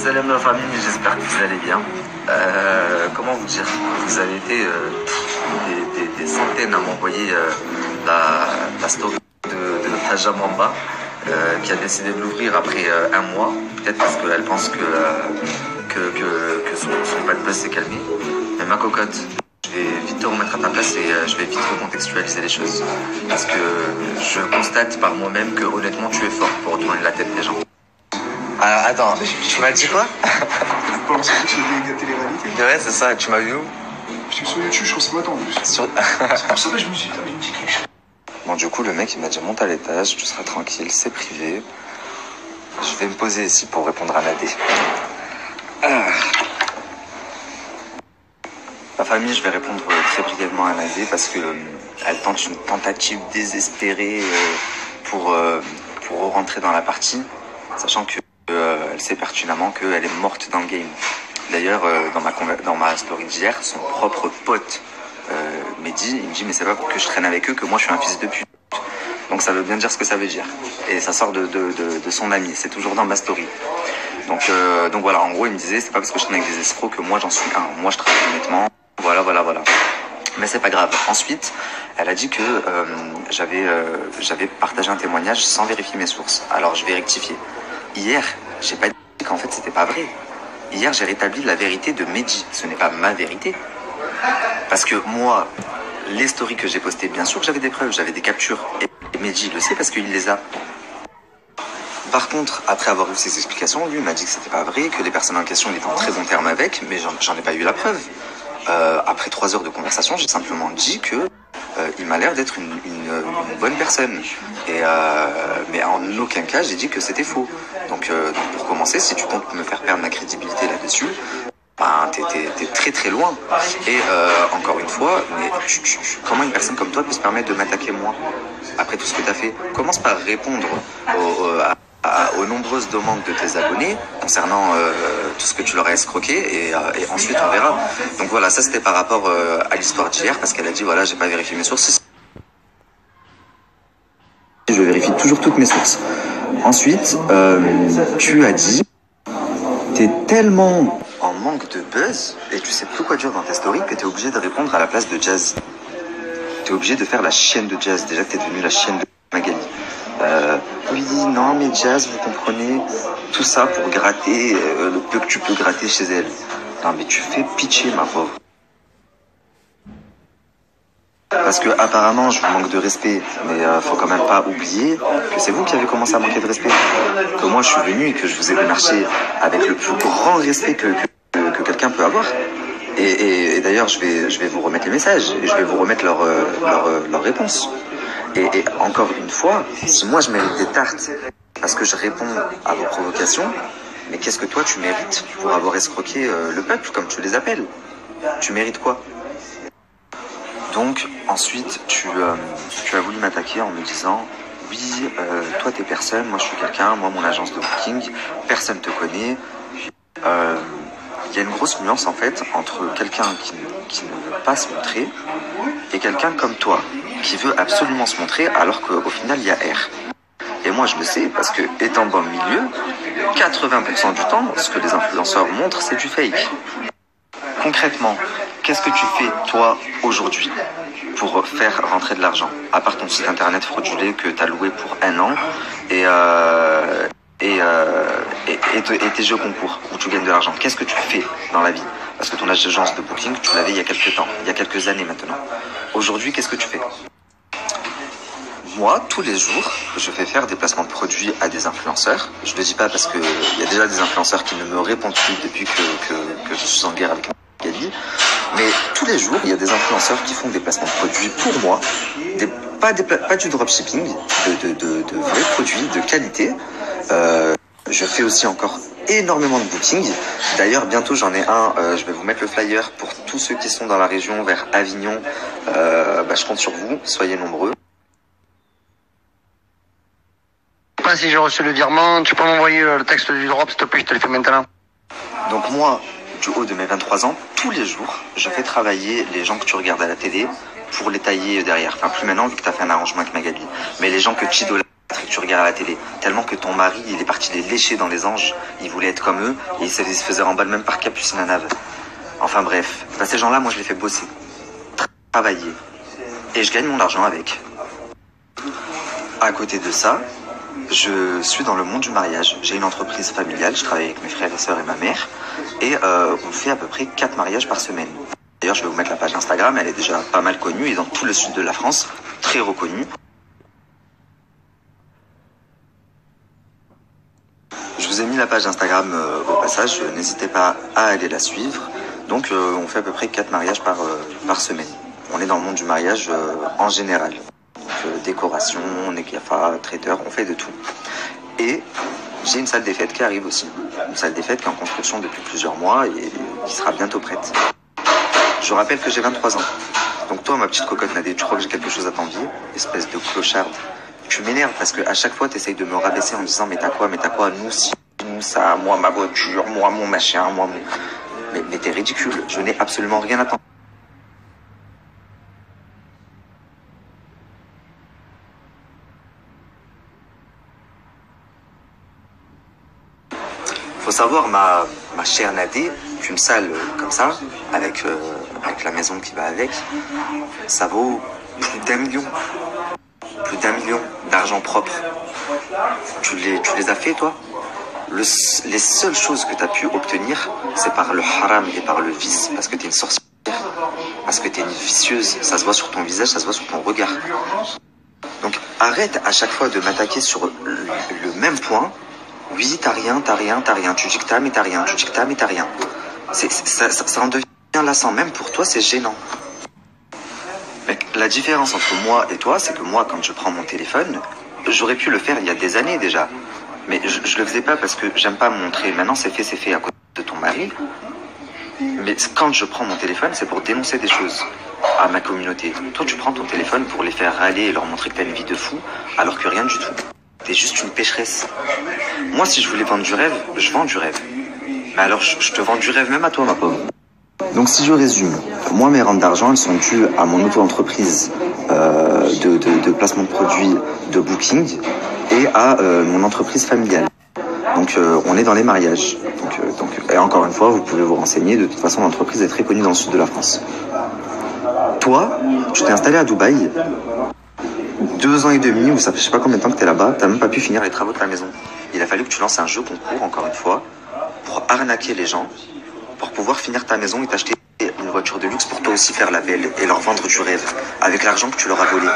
Salam la famille, j'espère que vous allez bien. Comment vous dire? Vous avez été des centaines à m'envoyer la story de Taja Mwamba qui a décidé de l'ouvrir après un mois. Peut-être parce qu'elle pense que son bad buzz s'est calmé. Mais ma cocotte, je vais vite te remettre à ta place et je vais vite recontextualiser les choses. Parce que je constate par moi-même que honnêtement tu es fort pour tourner la tête des gens. Alors, attends, tu m'as dit quoi? Pour lancer sur des télé-réalités. Ouais, c'est ça, tu m'as vu où? J'étais sur YouTube, je crois ce matin en plus. Sur... C'est pour ça que je me suis dit, une petite quelque chose. Bon, du coup, le mec, il m'a dit, monte à l'étage, tu seras tranquille, c'est privé. Je vais me poser ici pour répondre à Nadé. Ma famille, je vais répondre très brièvement à Nadé parce que elle tente une tentative désespérée pour rentrer dans la partie, sachant que elle sait pertinemment qu'elle est morte dans le game. D'ailleurs, dans ma story d'hier, son propre pote Mehdi, il me dit mais c'est pas pour que je traîne avec eux que moi je suis un fils de pute. Donc ça veut bien dire ce que ça veut dire. Et ça sort de son ami, c'est toujours dans ma story. Donc voilà, en gros il me disait c'est pas parce que je traîne avec des escrocs que moi j'en suis un. Moi je travaille honnêtement. Voilà. Mais c'est pas grave. Ensuite, elle a dit que j'avais partagé un témoignage sans vérifier mes sources. Alors je vais rectifier. Hier, j'ai pas dit qu'en fait c'était pas vrai. Hier, j'ai rétabli la vérité de Mehdi. Ce n'est pas ma vérité. Parce que moi, les stories que j'ai postées, bien sûr que j'avais des preuves, j'avais des captures. Et Mehdi le sait parce qu'il les a. Par contre, après avoir eu ses explications, lui m'a dit que c'était pas vrai, que les personnes en question, il était en très bon terme avec, mais j'en ai pas eu la preuve. Après 3 heures de conversation, j'ai simplement dit que il m'a l'air d'être une bonne personne. Mais en aucun cas, j'ai dit que c'était faux. Donc pour commencer, si tu comptes me faire perdre ma crédibilité là-dessus, ben, t'es très très loin. Et encore une fois, mais comment une personne comme toi peut se permettre de m'attaquer moi après tout ce que t'as fait? Commence par répondre aux nombreuses demandes de tes abonnés concernant tout ce que tu leur as escroqué et ensuite on verra. Donc voilà, ça c'était par rapport à l'histoire d'hier parce qu'elle a dit voilà, j'ai pas vérifié mes sources. Je vérifie toujours toutes mes sources. Ensuite, tu as dit t'es tellement en manque de buzz et tu sais plus quoi dire dans tes stories que t'es obligé de répondre à la place de Jazz. T'es obligé de faire la chienne de Jazz. Déjà que t'es devenue la chienne de Magali. Oui, non, mais Jazz, vous comprenez, tout ça pour gratter le peu que tu peux gratter chez elle. Non, mais tu fais pitcher, ma pauvre. Parce que apparemment, je vous manque de respect, mais faut quand même pas oublier que c'est vous qui avez commencé à manquer de respect. Que moi, je suis venu et que je vous ai démarché avec le plus grand respect que quelqu'un peut avoir. Et d'ailleurs, je vais vous remettre les messages et je vais vous remettre leurs réponses. Et encore une fois, si moi je mérite des tartes parce que je réponds à vos provocations, mais qu'est-ce que toi tu mérites pour avoir escroqué le peuple, comme tu les appelles? Tu mérites quoi? Donc ensuite, tu as voulu m'attaquer en me disant oui, toi t'es personne, moi je suis quelqu'un, moi mon agence de booking, personne te connaît. Il y a une grosse nuance en fait entre quelqu'un qui ne veut pas se montrer et quelqu'un comme toi qui veut absolument se montrer alors qu'au final il y a R. Et moi je le sais parce que étant dans le milieu, 80% du temps, ce que les influenceurs montrent c'est du fake. Concrètement, qu'est-ce que tu fais toi aujourd'hui pour faire rentrer de l'argent? À part ton site internet fraudulé que tu as loué pour 1 an et tes jeux concours où tu gagnes de l'argent. Qu'est-ce que tu fais dans la vie? Parce que ton agence de booking, tu l'avais il y a quelques temps, il y a quelques années maintenant. Aujourd'hui, qu'est-ce que tu fais? Moi, tous les jours, je fais faire des placements de produits à des influenceurs. Je ne le dis pas parce qu'il y a déjà des influenceurs qui ne me répondent plus depuis que je suis en guerre avec Magali. Mais tous les jours, il y a des influenceurs qui font des placements de produits pour moi. Pas du dropshipping, de vrais produits de qualité. Je fais aussi encore énormément de bookings. D'ailleurs, bientôt j'en ai un. Je vais vous mettre le flyer pour tous ceux qui sont dans la région vers Avignon. Je compte sur vous. Soyez nombreux. Si j'ai reçu le virement, tu peux m'envoyer le texte du drop, s'il te plaît, je te le fais maintenant. Donc moi, du haut de mes 23 ans, tous les jours, je fais travailler les gens que tu regardes à la télé pour les tailler derrière. Enfin, plus maintenant, vu que tu as fait un arrangement avec Magali. Mais les gens que tu idolâtres que tu regardes à la télé. Tellement que ton mari, il est parti les lécher dans les anges. Il voulait être comme eux et il se faisait remballer même par Capucine Nave. Enfin bref, bah, ces gens-là, moi je les fais bosser, travailler. Et je gagne mon argent avec. À côté de ça, je suis dans le monde du mariage. J'ai une entreprise familiale, je travaille avec mes frères et sœurs et ma mère. Et on fait à peu près 4 mariages par semaine. D'ailleurs, je vais vous mettre la page Instagram, elle est déjà pas mal connue et dans tout le sud de la France, très reconnue. Je vous ai mis la page Instagram au passage, n'hésitez pas à aller la suivre. Donc on fait à peu près 4 mariages par semaine. On est dans le monde du mariage en général. Décoration, négafa, traiteur, on fait de tout. Et j'ai une salle des fêtes qui arrive aussi. Une salle des fêtes qui est en construction depuis plusieurs mois et qui sera bientôt prête. Je rappelle que j'ai 23 ans. Donc toi, ma petite cocotte Nadé, tu crois que j'ai quelque chose à t'envier? Espèce de clocharde. Tu m'énerves parce qu'à chaque fois, tu essayes de me rabaisser en disant mais t'as quoi, nous si, nous ça, moi ma voiture, moi mon machin, moi mon... Mais t'es ridicule, je n'ai absolument rien à t'envier. Faut savoir, ma chère Nadé, qu'une salle comme ça, avec la maison qui va avec, ça vaut plus d'1 million. Plus d'1 million d'argent propre. Tu les as fait, toi? Les seules choses que tu as pu obtenir, c'est par le haram et par le vice, parce que tu es une sorcière, parce que tu es une vicieuse. Ça se voit sur ton visage, ça se voit sur ton regard. Donc arrête à chaque fois de m'attaquer sur le même point. Oui, t'as rien. Tu dis que t'as, mais t'as rien. Tu dis que t'as, mais t'as rien. Ça en devient lassant. Même pour toi, c'est gênant. Mec, la différence entre moi et toi, c'est que moi, quand je prends mon téléphone, j'aurais pu le faire il y a des années déjà. Mais je le faisais pas parce que j'aime pas me montrer. Maintenant, c'est fait à cause de ton mari. Mais quand je prends mon téléphone, c'est pour dénoncer des choses à ma communauté. Toi, tu prends ton téléphone pour les faire râler et leur montrer que t'as une vie de fou, alors que rien du tout. T'es juste une pécheresse. Moi, si je voulais vendre du rêve, je vends du rêve. Mais alors, je te vends du rêve même à toi, ma pauvre. Donc, si je résume, moi, mes rentes d'argent, elles sont dues à mon auto-entreprise de placement de produits de booking et à mon entreprise familiale. Donc, on est dans les mariages. Et encore une fois, vous pouvez vous renseigner. De toute façon, l'entreprise est très connue dans le sud de la France. Toi, tu t'es installé à Dubaï. 2 ans et demi, ou ça fait je sais pas combien de temps que t'es là-bas, t'as même pas pu finir les travaux de ta maison. Il a fallu que tu lances un jeu concours, encore une fois, pour arnaquer les gens, pour pouvoir finir ta maison et t'acheter une voiture de luxe pour toi aussi faire la belle et leur vendre du rêve, avec l'argent que tu leur as volé.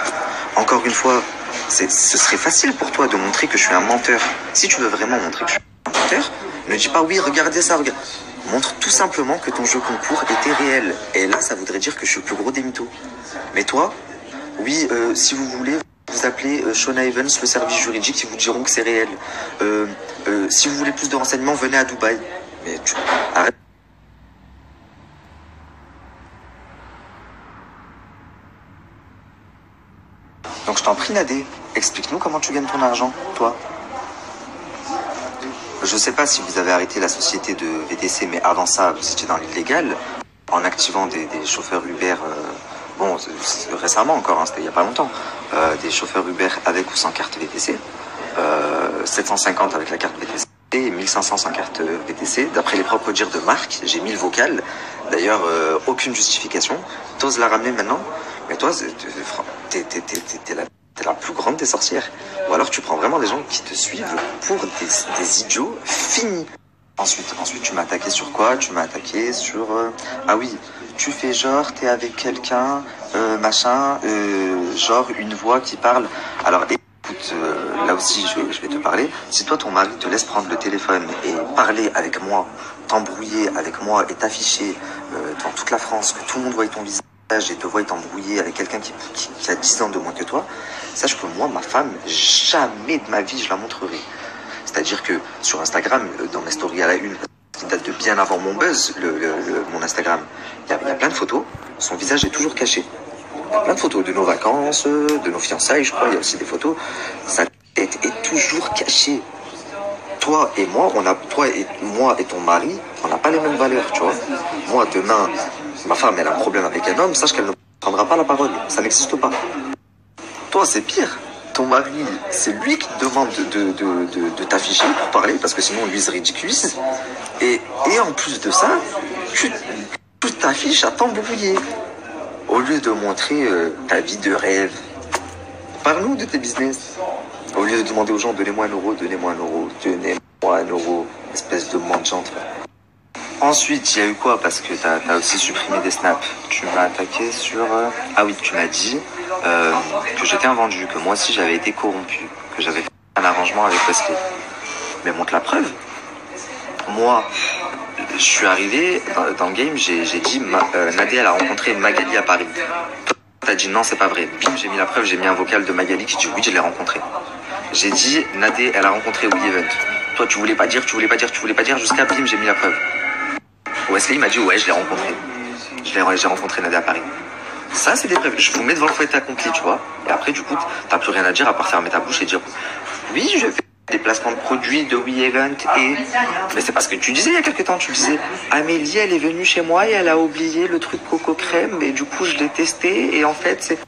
Encore une fois, ce serait facile pour toi de montrer que je suis un menteur. Si tu veux vraiment montrer que je suis un menteur, ne dis pas oui, regardez ça, regarde. Montre tout simplement que ton jeu concours était réel. Et là, ça voudrait dire que je suis le plus gros des mythos. Mais toi, oui, si vous voulez, vous appelez Shona Evans, le service juridique, ils vous diront que c'est réel. Si vous voulez plus de renseignements, venez à Dubaï. Mais tu... Arrête. Donc je t'en prie, Nadé, explique-nous comment tu gagnes ton argent, toi. Je sais pas si vous avez arrêté la société de VTC, mais avant ça, vous étiez dans l'illégal, en activant des chauffeurs Uber... Bon, récemment encore, hein, c'était il n'y a pas longtemps, des chauffeurs Uber avec ou sans carte VTC, 750 avec la carte VTC et 1500 sans carte VTC. D'après les propres dires de Marc, j'ai mis le vocal, d'ailleurs aucune justification. T'oses la ramener maintenant? Mais toi, t'es la plus grande des sorcières. Ou alors tu prends vraiment des gens qui te suivent pour des idiots finis. Ensuite, tu m'as attaqué sur quoi? Tu m'as attaqué sur... Ah oui, tu fais genre, t'es avec quelqu'un, machin, genre une voix qui parle. Alors écoute, là aussi je vais te parler. Si toi, ton mari te laisse prendre le téléphone et parler avec moi, t'embrouiller avec moi et t'afficher dans toute la France, que tout le monde voit ton visage et te voit t'embrouiller avec quelqu'un qui a 10 ans de moins que toi, sache que moi, ma femme, jamais de ma vie je la montrerai. C'est-à-dire que sur Instagram, dans mes stories à la une, qui date de bien avant mon buzz, mon Instagram, il y a plein de photos, son visage est toujours caché. Il y a plein de photos de nos vacances, de nos fiançailles, je crois, il y a aussi des photos. Sa tête est toujours cachée. Toi et moi, moi et ton mari, on n'a pas les mêmes valeurs, tu vois. Moi, demain, ma femme, elle a un problème avec un homme, sache qu'elle ne prendra pas la parole. Ça n'existe pas. Toi, c'est pire. ton mari, c'est lui qui te demande de t'afficher pour parler, parce que sinon lui il se ridiculise. Et en plus de ça, tu t'affiches à t'embrouiller. Au lieu de montrer ta vie de rêve, parle-nous de tes business. Au lieu de demander aux gens, donnez-moi un euro, donnez-moi un euro, donnez-moi un euro, espèce de mendiante. Ensuite, il y a eu quoi? Parce que t'as aussi supprimé des snaps. Tu m'as attaqué sur... Ah oui, tu m'as dit que j'étais un vendu, que moi aussi j'avais été corrompu, que j'avais fait un arrangement avec Wesley. Mais montre la preuve. Moi, je suis arrivé dans le game, j'ai dit Nadé, elle a rencontré Magali à Paris. Toi, t'as dit non, c'est pas vrai. Bim, j'ai mis la preuve, j'ai mis un vocal de Magali qui dit oui, je l'ai rencontré. J'ai dit Nadé, elle a rencontré We Event. Toi, tu voulais pas dire, jusqu'à bim, j'ai mis la preuve. Wesley m'a dit ouais, je l'ai rencontré. J'ai rencontré Nadé à Paris. Ça, c'est des preuves. Je vous mets devant le fait accompli, tu vois. Et après, du coup, t'as plus rien à dire à part fermer ta bouche et dire oui, je fais des placements de produits de We Event et... Mais c'est parce que tu disais il y a quelques temps, tu disais Amélie, elle est venue chez moi et elle a oublié le truc coco crème et du coup, je l'ai testé et en fait, c'est...